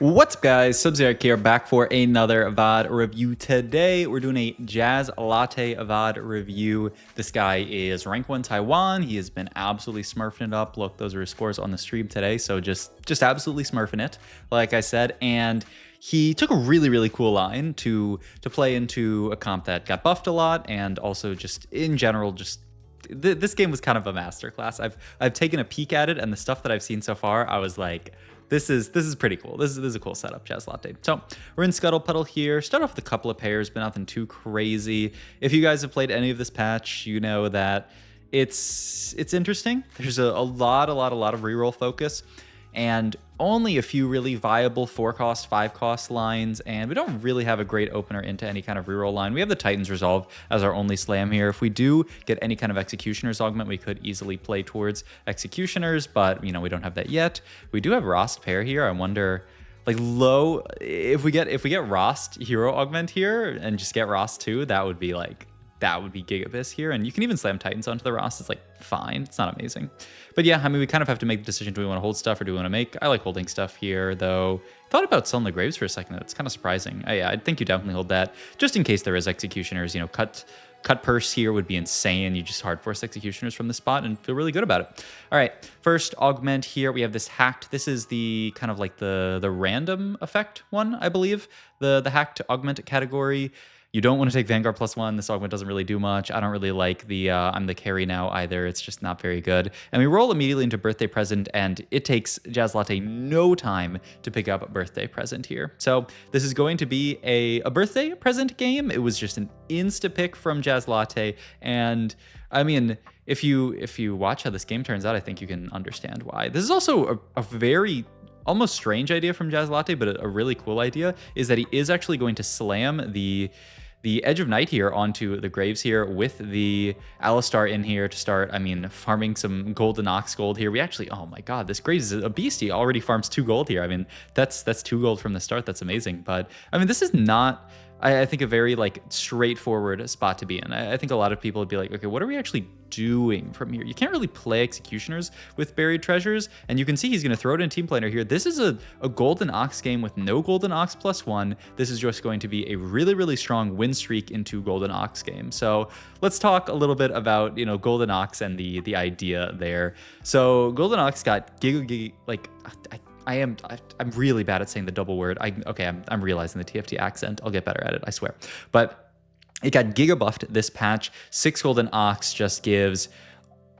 What's up, guys? Samira here, back for another VOD review. Today, we're doing a Jazlatte VOD review. This guy is rank 1 Taiwan. He has been absolutely smurfing it up. Look, those are his scores on the stream today, so just absolutely smurfing it, like I said. And he took a really cool line to play into a comp that got buffed a lot, and also just in general, this game was kind of a masterclass. I've taken a peek at it, and the stuff that I've seen so far, I was like, this is pretty cool. This is a cool setup, Jazlatte. So we're in Scuttle Puddle here. Start off with a couple of pairs, but nothing too crazy. If you guys have played any of this patch, you know that it's interesting. There's a lot of reroll focus, and only a few really viable 4-cost, 5-cost lines, and we don't really have a great opener into any kind of reroll line. We have the Titan's Resolve as our only slam here. If we do get any kind of Executioner's Augment, we could easily play towards Executioners, but you know, we don't have that yet. We do have Rost pair here. I wonder, like, low, if we get Rost Hero Augment here and just get Rost too, that would be Gigabyss here, and you can even slam Titans onto the Rost. It's like fine, it's not amazing, but yeah, I mean, we kind of have to make the decision: do we want to hold stuff or do we want to make? I like holding stuff here, though. Thought about selling the Graves for a second. That's kind of surprising. Yeah, I think you definitely hold that just in case there is Executioners. You know, cut purse here would be insane. You just hard force Executioners from the spot and feel really good about it. All right, first Augment here. We have this hacked. This is the kind of like the random effect one, I believe. The hacked Augment category. You don't want to take Vanguard +1. This Augment doesn't really do much. I don't really like the I'm the carry now either. It's just not very good. And we roll immediately into Birthday Present, and it takes Jazlatte no time to pick up Birthday Present here. So this is going to be a Birthday Present game. It was just an insta-pick from Jazlatte, and I mean, if you watch how this game turns out, I think you can understand why. This is also a very almost strange idea from Jazlatte, but a really cool idea, is that he is actually going to slam the Edge of Night here onto the Graves here with the Alistar in here to start, I mean, farming some Golden Ox gold here. We actually, oh my god, this Graves is a beast. He already farms 2 gold here. I mean, that's 2 gold from the start. That's amazing. But I mean, this is not, I think, a very like straightforward spot to be in. I think a lot of people would be like, okay, what are we actually doing from here? You can't really play Executioners with Buried Treasures, and you can see he's going to throw it in Team Planner here. This is a Golden Ox game with no Golden Ox +1. This is just going to be a really strong win streak into Golden Ox game. So let's talk a little bit about, you know, Golden Ox and the idea there. So Golden Ox got I'm really bad at saying the double word. I'm realizing the TFT accent. I'll get better at it, I swear. But it got giga buffed this patch. 6 Golden Ox just gives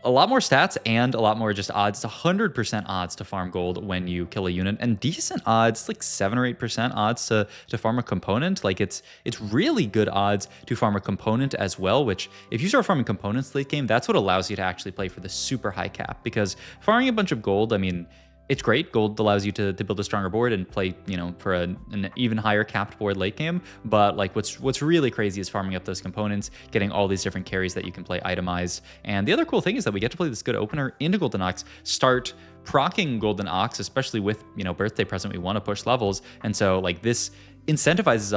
a lot more stats and a lot more just odds. It's 100% odds to farm gold when you kill a unit, and decent odds, like 7 or 8% odds to farm a component. Like it's really good odds to farm a component as well, which if you start farming components late game, that's what allows you to actually play for the super high cap, because farming a bunch of gold, I mean, it's great. Gold allows you to build a stronger board and play, you know, for an even higher capped board late game. But like what's really crazy is farming up those components, getting all these different carries that you can play itemized. And the other cool thing is that we get to play this good opener into Golden Ox, start proccing Golden Ox, especially with, you know, Birthday Present. We want to push levels, and so like this incentivizes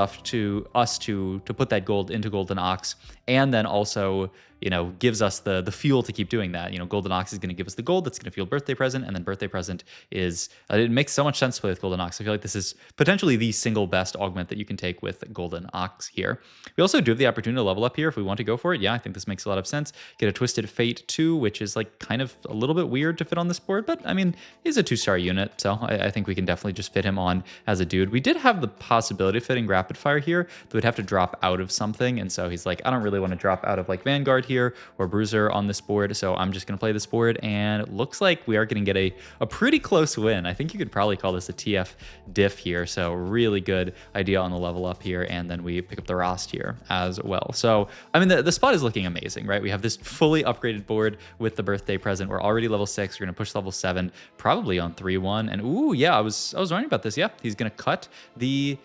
us to put that gold into Golden Ox, and then also, you know, gives us the fuel to keep doing that. You know, Golden Ox is going to give us the gold that's going to fuel Birthday Present, and then Birthday Present is, it makes so much sense to play with Golden Ox. I feel like this is potentially the single best augment that you can take with Golden Ox here. We also do have the opportunity to level up here if we want to go for it. Yeah, I think this makes a lot of sense. Get a Twisted Fate 2, which is like kind of a little bit weird to fit on this board, but I mean, he's a 2-star unit, so I think we can definitely just fit him on as a dude. We did have the possibility of fitting Rapid Fire here, that would have to drop out of something, and so he's like, I don't really want to drop out of like Vanguard here or Bruiser on this board, so I'm just going to play this board, and it looks like we are going to get a pretty close win. I think you could probably call this a TF diff here, so really good idea on the level up here, and then we pick up the Rost here as well. So, I mean, the spot is looking amazing, right? We have this fully upgraded board with the Birthday Present. We're already level 6. We're going to push level 7, probably on 3-1, and ooh, yeah, I was wondering about this. Yeah, he's going to cut the...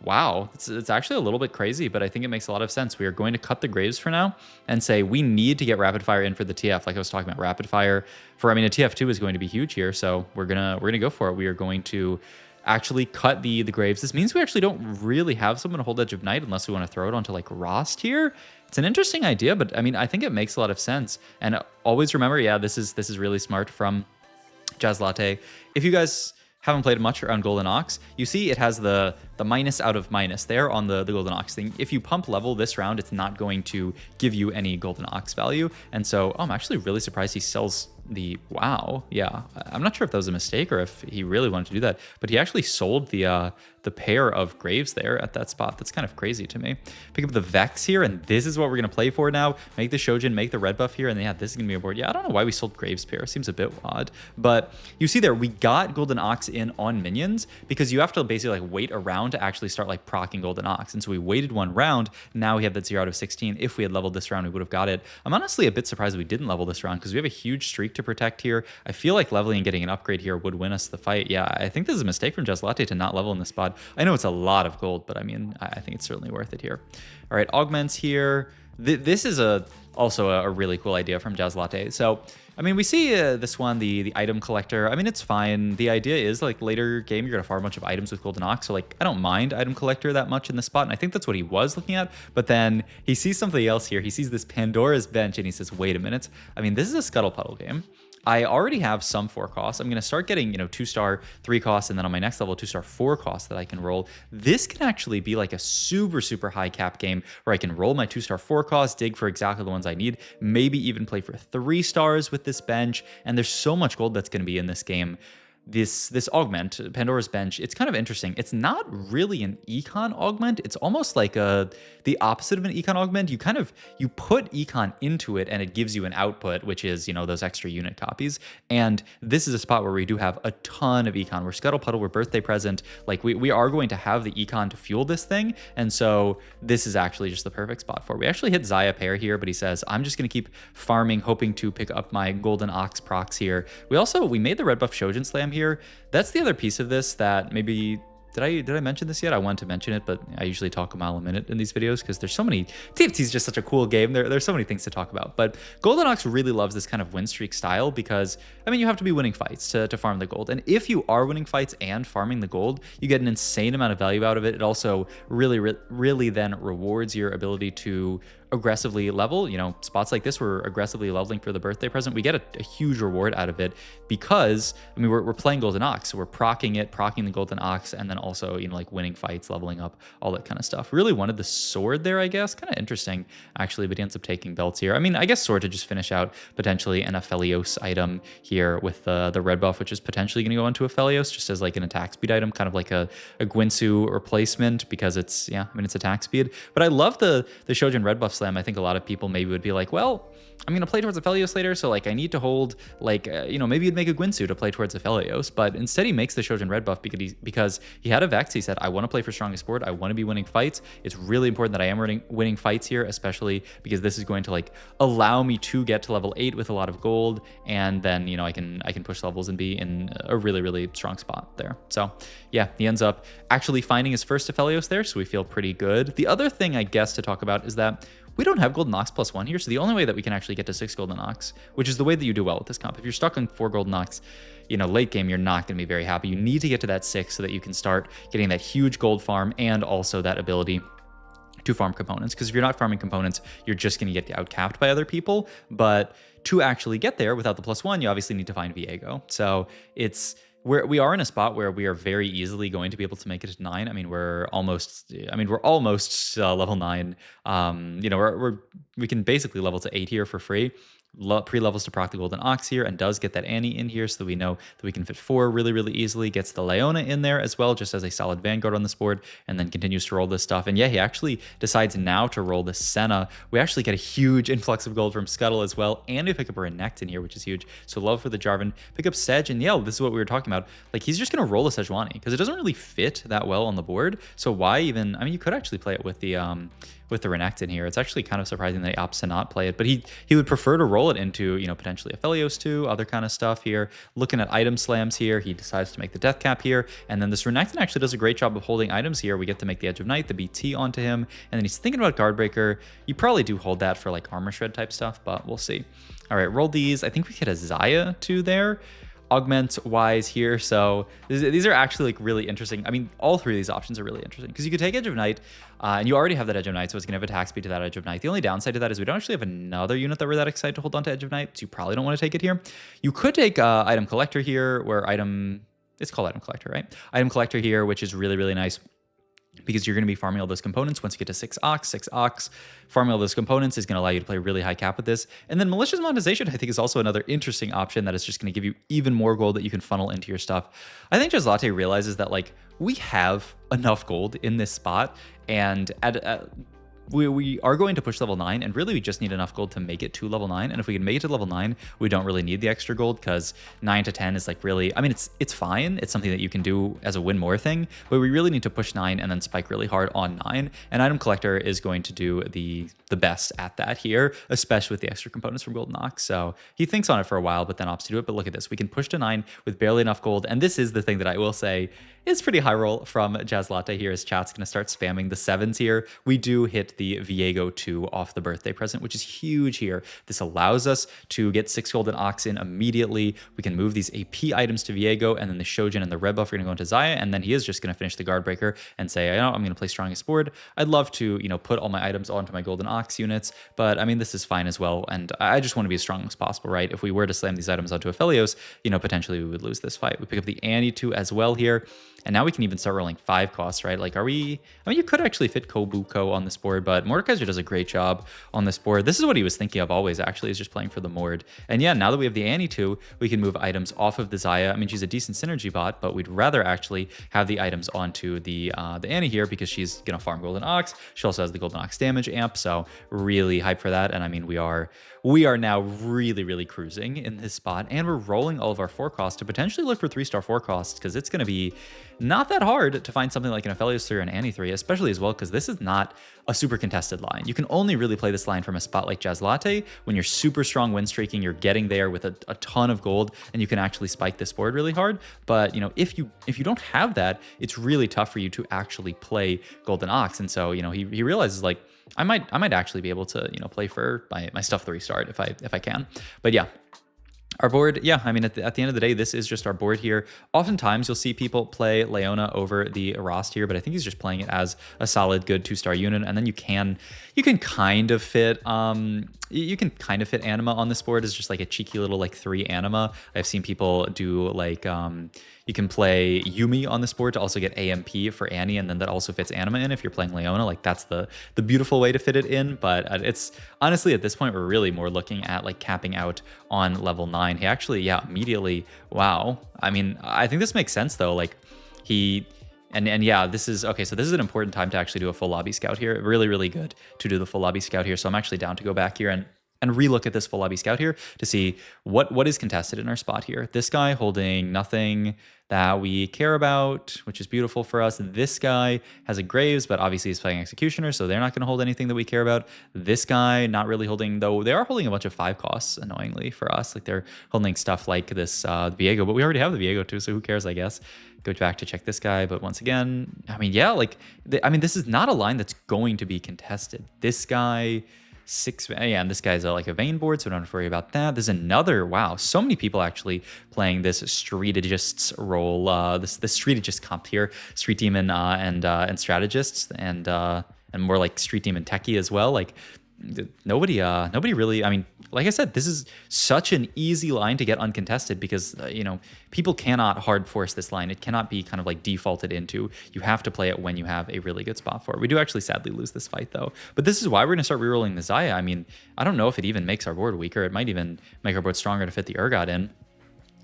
Wow, it's actually a little bit crazy, but I think it makes a lot of sense. We are going to cut the Graves for now and say we need to get Rapid Fire in for the TF. Like I was talking about, Rapid Fire for, I mean, a TF2 is going to be huge here, so we're gonna go for it. We are going to actually cut the Graves. This means we actually don't really have someone to hold Edge of Night unless we want to throw it onto like Rost here. It's an interesting idea, but I mean, I think it makes a lot of sense. And always remember, yeah, this is really smart from Jazlatte. If you guys haven't played much around Golden Ox, you see it has the minus out of minus there on the Golden Ox thing. If you pump level this round, it's not going to give you any Golden Ox value. And so I'm actually really surprised he sells the, wow, yeah. I'm not sure if that was a mistake or if he really wanted to do that, but he actually sold the pair of Graves there at that spot. That's kind of crazy to me. Pick up the Vex here, and this is what we're going to play for now. Make the Shojin, make the red buff here, and yeah, this is going to be a board. Yeah, I don't know why we sold Graves pair. Seems a bit odd, but you see there, we got Golden Ox in on minions because you have to basically like wait around to actually start like proccing Golden Ox. And so we waited one round. Now we have that 0 out of 16. If we had leveled this round, we would have got it. I'm honestly a bit surprised we didn't level this round because we have a huge streak to protect here. I feel like leveling and getting an upgrade here would win us the fight. Yeah, I think this is a mistake from Jazlatte to not level in this spot. I know it's a lot of gold, but I mean, I think it's certainly worth it here. All right, augments here. This is also a really cool idea from Jazlatte. So, I mean, we see this one, the item collector. I mean, it's fine. The idea is like later game, you're going to farm a bunch of items with Golden Ox. So like, I don't mind item collector that much in this spot. And I think that's what he was looking at. But then he sees something else here. He sees this Pandora's Bench and he says, wait a minute. I mean, this is a Scuttle Puddle game. I already have some 4 costs. I'm going to start getting, 2-star 3 costs, and then on my next level, 2-star 4 costs that I can roll. This can actually be like a super, super high cap game where I can roll my 2-star 4 costs, dig for exactly the ones I need, maybe even play for 3 stars with this bench. And there's so much gold that's going to be in this game. This augment, Pandora's Bench, it's kind of interesting. It's not really an econ augment. It's almost like the opposite of an econ augment. You put econ into it and it gives you an output, which is, those extra unit copies. And this is a spot where we do have a ton of econ. We're Scuttle Puddle, we're Birthday Present. Like we are going to have the econ to fuel this thing. And so this is actually just the perfect spot for it. We actually hit Zaya pair here, but he says, I'm just going to keep farming, hoping to pick up my Golden Ox procs here. We made the red buff Shojin Slam here. That's the other piece of this that maybe did I mention this yet? I wanted to mention it, but I usually talk a mile a minute in these videos because there's so many. TFT is just such a cool game. There's so many things to talk about. But Golden Ox really loves this kind of win streak style because, I mean, you have to be winning fights to farm the gold. And if you are winning fights and farming the gold, you get an insane amount of value out of it. It also really then rewards your ability to aggressively level. Spots like this, we're aggressively leveling for the birthday present. We get a huge reward out of it because, I mean, we're playing Golden Ox, so we're proccing the Golden Ox, and then also, like winning fights, leveling up, all that kind of stuff. Really wanted the sword there, I guess. Kind of interesting, actually, but he ends up taking belts here. I mean, I guess sword to just finish out potentially an Aphelios item here with the red buff, which is potentially going to go into Aphelios just as like an attack speed item, kind of like a Gwinsu replacement because it's, it's attack speed. But I love the Shojin red buff slam. I think a lot of people maybe would be like, well, I'm going to play towards Aphelios later, so like I need to hold like, maybe you'd make a Gwinsu to play towards Aphelios, but instead he makes the Shojin red buff because he had a Vex. He said, I want to play for strongest board. I want to be winning fights. It's really important that I am winning fights here, especially because this is going to like allow me to get to level 8 with a lot of gold, and then, I can push levels and be in a really, really strong spot there. So yeah, he ends up actually finding his first Aphelios there, so we feel pretty good. The other thing I guess to talk about is that we don't have Golden Ox +1 here, so the only way that we can actually get to 6 Golden Ox, which is the way that you do well with this comp. If you're stuck on 4 Golden Ox, late game, you're not going to be very happy. You need to get to that 6 so that you can start getting that huge gold farm and also that ability to farm components. Because if you're not farming components, you're just going to get outcapped by other people. But to actually get there without the +1, you obviously need to find Viego. So we are in a spot where we are very easily going to be able to make it to 9. I mean, we're almost level 9. We can basically level to 8 here for free. Pre-levels to proc the Golden Ox here, and does get that Annie in here so that we know that we can fit 4 really, really easily. Gets the Leona in there as well, just as a solid Vanguard on this board, and then continues to roll this stuff. And yeah, he actually decides now to roll the Senna. We actually get a huge influx of gold from Scuttle as well, and we pick up a Renekton in here, which is huge. So love for the Jarvan. Pick up Sedge, and yeah, this is what we were talking about. Like, he's just going to roll a Sejuani, because it doesn't really fit that well on the board. So why even, I mean, you could actually play it with the Renekton here. It's actually kind of surprising that he opts to not play it, but he would prefer to roll it into, potentially Aphelios too, other kind of stuff here. Looking at item slams here, he decides to make the death cap here, and then this Renekton actually does a great job of holding items here. We get to make the Edge of Night, the BT onto him, and then he's thinking about Guardbreaker. You probably do hold that for like armor shred type stuff, but we'll see. All right, roll these. I think we get a Zaya too there. Augment wise here, so these are actually like really interesting. I mean, all 3 of these options are really interesting because you could take Edge of Night, and you already have that Edge of Night, so it's gonna have attack speed to that Edge of Night. The only downside to that is we don't actually have another unit that we're that excited to hold on to Edge of Night, so you probably don't want to take it here. You could take Item Collector here, where item it's called Item Collector, right? Item Collector here, which is really, really nice, because you're going to be farming all those components. Once you get to 6 ox, farming all those components is going to allow you to play really high cap with this. And then malicious monetization, I think, is also another interesting option that is just going to give you even more gold that you can funnel into your stuff. I think Jazlatte realizes that, like, we have enough gold in this spot, and we are going to push level 9, and really we just need enough gold to make it to level 9. And if we can make it to level 9, we don't really need the extra gold, because 9 to 10 is like really, I mean, it's fine. It's something that you can do as a win more thing, but we really need to push 9 and then spike really hard on 9. And Item Collector is going to do the best at that here, especially with the extra components from Golden Ox. So he thinks on it for a while, but then opts to do it. But look at this. We can push to 9 with barely enough gold. And this is the thing that I will say is pretty high roll from Jazlatte here, as chat's going to start spamming the 7s here. We do hit the Viego 2 off the birthday present, which is huge here. This allows us to get 6 golden ox in immediately. We can move these AP items to Viego, and then the Shojin and the red buff are going to go into Zaya, and then he is just going to finish the guard breaker and say, I know I'm going to play strongest board. I'd love to, you know, put all my items onto my golden ox units, but I mean, this is fine as well, and I just want to be as strong as possible, right? If we were to slam these items onto Aphelios, you know, potentially we would lose this fight. We pick up the Annie 2 as well here. And now we can even start rolling 5 costs, right? Like, I mean, you could actually fit Kobuko on this board, but Mordekaiser does a great job on this board. This is what he was thinking of always, actually, is just playing for the Mord. And yeah, now that we have the Annie 2, we can move items off of the Zaya. I mean, she's a decent synergy bot, but we'd rather actually have the items onto the Annie here, because she's going to farm Golden Ox. She also has the Golden Ox damage amp, so really hype for that. And I mean, we are now really, really cruising in this spot, and we're rolling all of our 4 costs to potentially look for 3-star 4 costs, because it's going to be not that hard to find something like an Aphelios 3 or an Annie 3, especially as well, because this is not a super contested line. You can only really play this line from a spot like Jazlatte when you're super strong win streaking, you're getting there with a ton of gold, and you can actually spike this board really hard. But, you know, if you don't have that, it's really tough for you to actually play Golden Ox. And so, you know, he realizes, like, I might actually be able to, you know, play for my stuff 3-star if I can. But yeah. Our board, yeah, I mean, at the end of the day, this is just our board here. Oftentimes, you'll see people play Leona over the Erast here, but I think he's just playing it as a solid, good 2-star unit. And then you can kind of fit Anima on this board as just like a cheeky little like 3 Anima. I've seen people do like you can play Yumi on this board to also get AMP for Annie, and then that also fits Anima in if you're playing Leona. Like, that's the beautiful way to fit it in. But it's honestly, at this point, we're really more looking at like capping out on level 9. He actually, yeah, immediately, wow. I mean, I think this makes sense though. Like, and yeah, this is okay. So this is an important time to actually do a full lobby scout here. Really, really good to do the full lobby scout here. So I'm actually down to go back here and relook at this full lobby scout here to see what is contested in our spot here. This guy holding nothing that we care about, which is beautiful for us. This guy has a Graves, but obviously he's playing Executioner, so they're not going to hold anything that we care about. This guy not really holding, though they are holding a bunch of 5 costs, annoyingly for us. Like, they're holding stuff like this Viego, but we already have the Viego too, so who cares, I guess. Go back to check this guy, but once again, I mean, yeah, like, this is not a line that's going to be contested. This guy... 6, yeah, and this guy's like a Vayne board, so we don't have to worry about that. There's another, wow, so many people actually playing this strategists role, this strategist comp here, Street Demon and strategists, and more like Street Demon techie as well. Like, nobody really, I mean, like I said, this is such an easy line to get uncontested, because you know, people cannot hard force this line. It cannot be kind of like defaulted into. You have to play it when you have a really good spot for it. We do actually sadly lose this fight though, but this is why we're going to start rerolling the Zaya. I mean, I don't know if it even makes our board weaker. It might even make our board stronger to fit the Urgot in.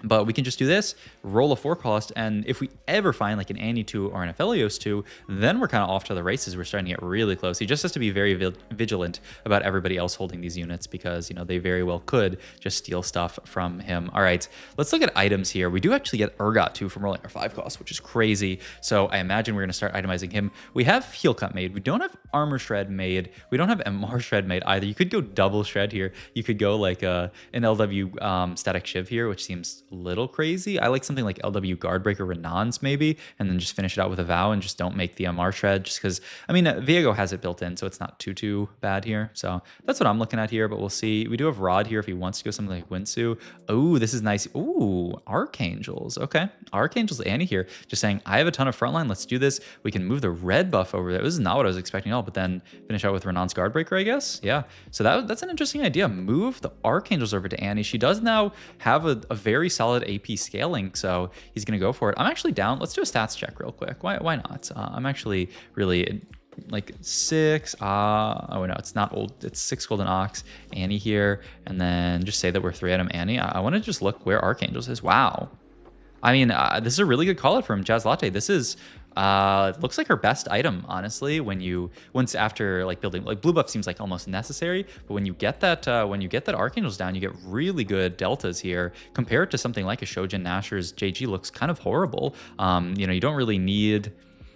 But we can just do this, roll a 4 cost, and if we ever find like an Annie 2 or an Aphelios 2, then we're kind of off to the races. We're starting to get really close. He just has to be very vigilant about everybody else holding these units, because, you know, they very well could just steal stuff from him. All right, let's look at items here. We do actually get Urgot 2 from rolling our 5 cost, which is crazy. So I imagine we're going to start itemizing him. We have Heal Cut made. We don't have Armor Shred made. We don't have MR Shred made either. You could go double Shred here. You could go like an LW Static Shiv here, which seems little crazy. I like something like LW Guardbreaker Renans maybe, and then just finish it out with a Vow and just don't make the MR Shred, just because, I mean, Viego has it built in, so it's not too bad here. So that's what I'm looking at here, but we'll see. We do have Rod here if he wants to go something like Winsu. Oh, this is nice. Ooh, Archangels. Okay, Archangels Annie here, just saying, I have a ton of frontline, let's do this. We can move the red buff over there. This is not what I was expecting at all, but then finish out with Renan's Guardbreaker, I guess. Yeah, so that's an interesting idea. Move the Archangels over to Annie. She does now have a very solid solid AP scaling, so he's going to go for it. I'm actually down. Let's do a stats check real quick. Why not? I'm actually really like 6. Oh no, it's not old. It's 6 golden ox, Annie here, and then just say that we're 3 item Annie. I want to just look where Archangels is. Wow. I mean, this is a really good call out from Jazlatte. This is looks like her best item, honestly. Once after like building, like blue buff seems like almost necessary, but when you get that Archangels down, you get really good deltas here. Compared to something like a Shojin Nashor's JG looks kind of horrible. You know, you don't really need.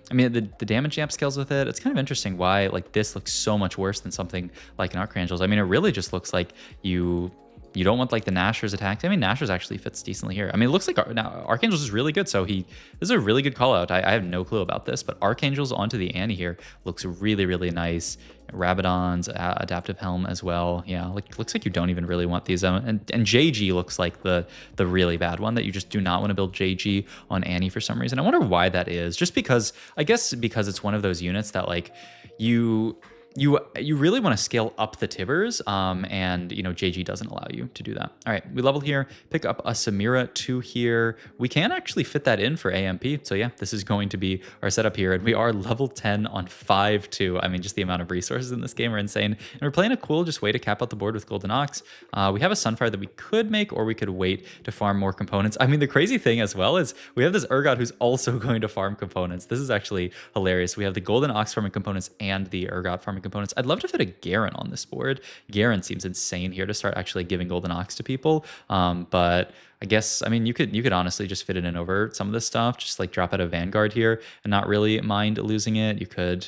I mean, the damage amp scales with it. It's kind of interesting why like this looks so much worse than something like an Archangels. I mean, it really just looks like you don't want like the Nashor's attacks. I mean, Nashor's actually fits decently here. I mean, it looks like now Archangels is really good. So this is a really good call out. I have no clue about this, but Archangels onto the Annie here looks really, really nice. Rabadon's adaptive helm as well. Yeah, like looks like you don't even really want these. And JG looks like the really bad one that you just do not want to build JG on Annie for some reason. I wonder why that is. Just because, I guess because it's one of those units that like you really want to scale up the Tibbers, and you know JG doesn't allow you to do that. All right, we leveled here, pick up a Samira 2 here. We can actually fit that in for AMP, so yeah, this is going to be our setup here, and we are level 10 on 5-2. I mean, just the amount of resources in this game are insane, and we're playing a cool just way to cap out the board with Golden Ox. We have a Sunfire that we could make, or we could wait to farm more components. I mean, the crazy thing as well is we have this Urgot who's also going to farm components. This is actually hilarious. We have the Golden Ox farming components and the Urgot farming components. I'd love to fit a Garen on this board. Garen seems insane here to start actually giving Golden Ox to people. But I guess, I mean, you could honestly just fit it in over some of this stuff, just like drop out a Vanguard here and not really mind losing it. You could,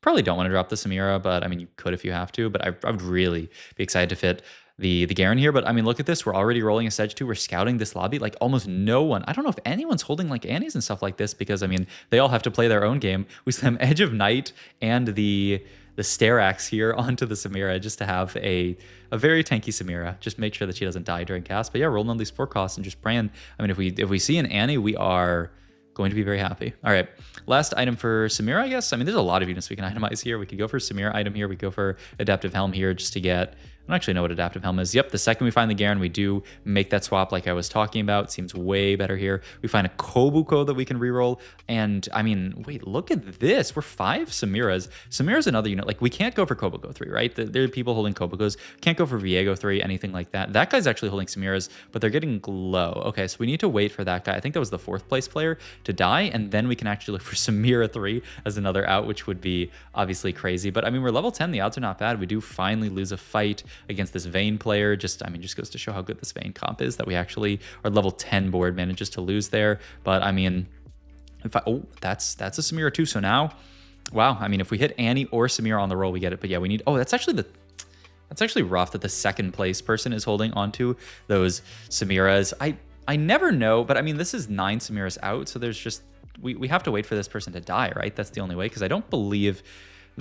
probably don't want to drop the Samira, but I mean, you could if you have to, but I would really be excited to fit the Garen here. But I mean, look at this. We're already rolling a Sedge 2. We're scouting this lobby. Like almost no one. I don't know if anyone's holding like Annies and stuff like this because I mean, they all have to play their own game. We slam Edge of Night and the Starax here onto the Samira just to have a very tanky Samira. Just make sure that she doesn't die during cast. But yeah, rolling on these 4 costs and just praying. I mean, if we see an Annie, we are going to be very happy. All right, last item for Samira, I guess. I mean, there's a lot of units we can itemize here. We could go for Samira item here. We go for Adaptive Helm here just to get... I don't actually know what Adaptive Helm is. Yep, the second we find the Garen, we do make that swap like I was talking about. Seems way better here. We find a Kobuko that we can reroll. And I mean, wait, look at this. We're 5 Samiras. Samira's another unit. Like, we can't go for Kobuko 3, right? There are people holding Kobukos. Can't go for Viego 3, anything like that. That guy's actually holding Samiras, but they're getting Glow. Okay, so we need to wait for that guy. I think that was the 4th place player to die, and then we can actually look for Samira 3 as another out, which would be obviously crazy. But I mean, we're level 10. The odds are not bad. We do finally lose a fight against this Vayne player. Just goes to show how good this Vayne comp is that we actually our level 10 board manages to lose there. But I mean, that's a Samira too. So now, wow. I mean, if we hit Annie or Samira on the roll, we get it. But yeah, we need. Oh, that's actually rough that the 2nd place person is holding onto those Samiras. I never know, but I mean, this is 9 Samiras out, so there's just we have to wait for this person to die, right? That's the only way, because I don't believe.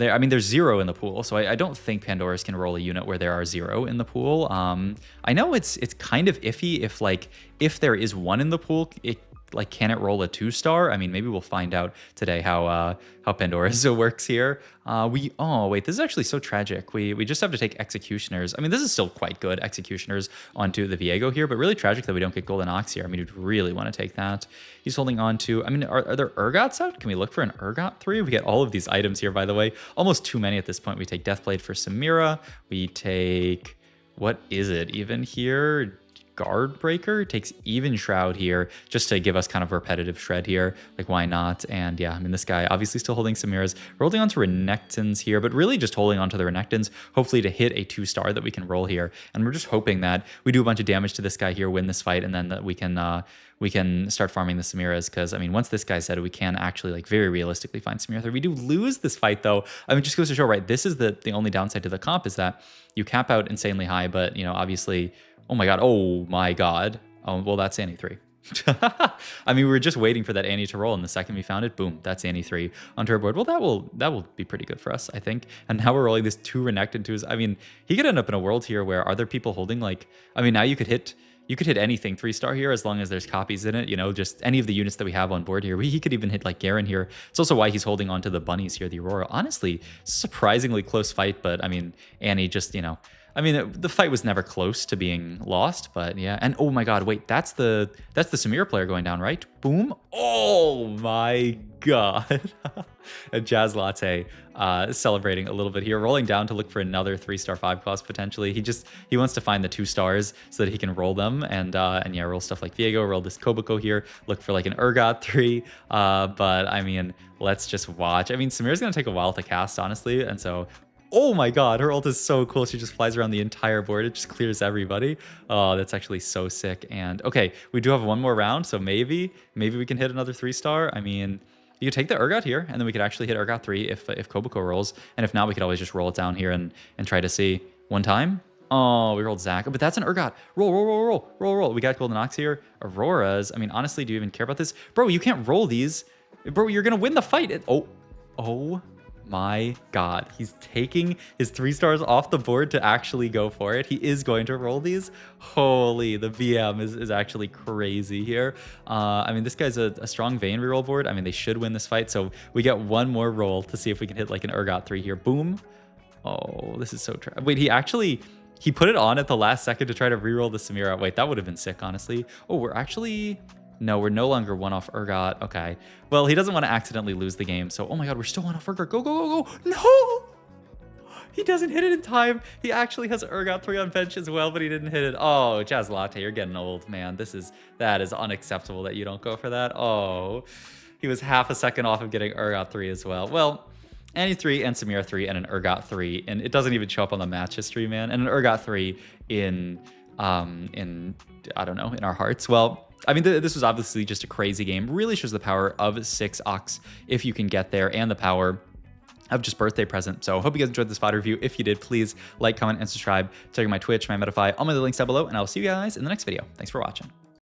I mean, there's 0 in the pool, so I don't think Pandora's can roll a unit where there are 0 in the pool. I know it's kind of iffy if there is 1 in the pool, can it roll a 2-star? I mean, maybe we'll find out today how Pandora's works here. Oh wait, this is actually so tragic. We just have to take Executioners. I mean, this is still quite good, Executioners onto the Viego here, but really tragic that we don't get Golden Ox here. I mean, we'd really want to take that. He's holding on to, I mean, are there Urgots out? Can we look for an Urgot 3? We get all of these items here, by the way. Almost too many at this point. We take Deathblade for Samira. We take, what is it even here? Guard Breaker, takes Even Shroud here just to give us kind of repetitive shred here. Like, why not? And yeah, I mean, this guy obviously still holding Samiras. We're holding on to Renekton's here, but really just holding on to the Renektons, hopefully to hit a 2-star that we can roll here. And we're just hoping that we do a bunch of damage to this guy here, win this fight, and then that we can start farming the Samiras, because I mean, once this guy's dead, we can actually like very realistically find Samira 3. We do lose this fight though. I mean, it just goes to show, right? This is the only downside to the comp is that you cap out insanely high, but you know, obviously. Oh my god. Oh, well, that's Annie 3. I mean, we were just waiting for that Annie to roll, and the second we found it, boom, that's Annie 3 onto our board. Well, that will be pretty good for us, I think. And now we're rolling this 2 Renekton 2s. I mean, he could end up in a world here where are there people holding like, I mean, now you could hit anything 3-star here as long as there's copies in it, you know, just any of the units that we have on board here. He could even hit like Garen here. It's also why he's holding on to the bunnies here, the Aurora. Honestly, surprisingly close fight, but I mean, Annie just, you know, I mean, the fight was never close to being lost, but yeah. And oh my god, wait, that's the Samira player going down, right? Boom. Oh my god. A Jazlatte celebrating a little bit here, rolling down to look for another 3-star 5 cost potentially. He wants to find the 2 stars so that he can roll them and yeah, roll stuff like Viego, roll this Koboko here, look for like an Urgot 3. But I mean, let's just watch. I mean, Samira's gonna take a while to cast, honestly, and so oh my god, her ult is so cool. She just flies around the entire board. It just clears everybody. Oh, that's actually so sick. And okay, we do have one more round, so maybe we can hit another 3-star. I mean, you could take the Urgot here, and then we could actually hit Urgot 3 if Koboko rolls. And if not, we could always just roll it down here and try to see. One time. Oh, we rolled Zac. But that's an Urgot. Roll. We got Golden Ox here. Auroras. I mean, honestly, do you even care about this? Bro, you can't roll these. Bro, you're going to win the fight. Oh my god, he's taking his 3 stars off the board to actually go for it. He is going to roll these. Holy, the VM is actually crazy here. I mean, this guy's a strong Vayne reroll board. I mean, they should win this fight, so we get one more roll to see if we can hit like an Urgot 3 here. Boom. Oh, this is so wait, he put it on at the last second to try to reroll the Samira. Wait, that would have been sick, honestly. Oh, no, we're no longer 1 off Urgot. Okay. Well, he doesn't want to accidentally lose the game. So, oh my god, we're still 1 off Urgot. Go. No! He doesn't hit it in time. He actually has Urgot 3 on bench as well, but he didn't hit it. Oh, Jazlatte, you're getting old, man. That is unacceptable that you don't go for that. Oh, he was half a second off of getting Urgot 3 as well. Well, Annie 3 and Samira 3 and an Urgot 3. And it doesn't even show up on the match history, man. And an Urgot 3 in I don't know, in our hearts. Well, I mean, this was obviously just a crazy game. Really shows the power of 6 Ox if you can get there, and the power of just birthday present. So hope you guys enjoyed this VOD review. If you did, please like, comment, and subscribe. Check out my Twitch, my Metafy, all my links down below, and I'll see you guys in the next video. Thanks for watching.